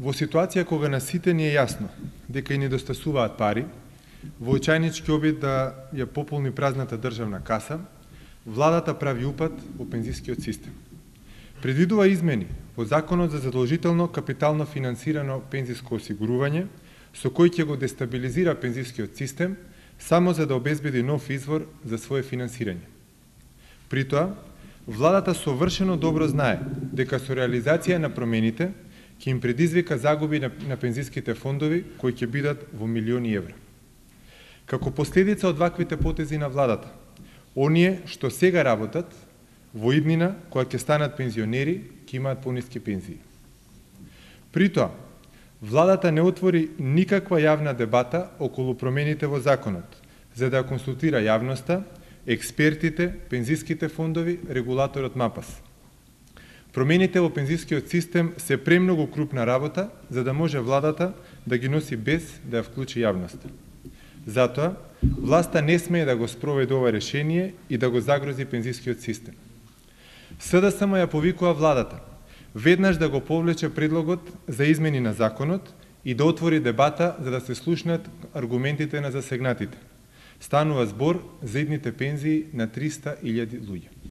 Во ситуација кога на сите ни е јасно дека и недостасуваат пари, во очајнички обид да ја пополни празната државна каса, владата прави упат во пензискиот систем. Предвидува измени во Законот за задолжително капитално финансирано пензиско осигурување, со кој ќе го дестабилизира пензискиот систем само за да обезбеди нов извор за свое финансирање. При тоа, владата совршено добро знае дека со реализација на промените ќе им предизвика загуби на пензиските фондови кои ќе бидат во милиони евра. Како последица од ваквите потези на владата, оние што сега работат, во иднина, кога ќе станат пензионери, ќе имаат пониски пензии. При тоа, владата не отвори никаква јавна дебата околу промените во законот, за да ја консултира јавноста, експертите, пензиските фондови, регулаторот МАПАС. Промените во пензискиот систем се премногу крупна работа, за да може владата да ги носи без да ја вклучи јавноста. Затоа, власта не смее да го спроведе ова решение и да го загрози пензискиот систем. СДСМ ја повикува владата веднаш да го повлече предлогот за измени на законот и да отвори дебата за да се слушнат аргументите на засегнатите. Станува збор за идните пензии на 300.000 луѓе.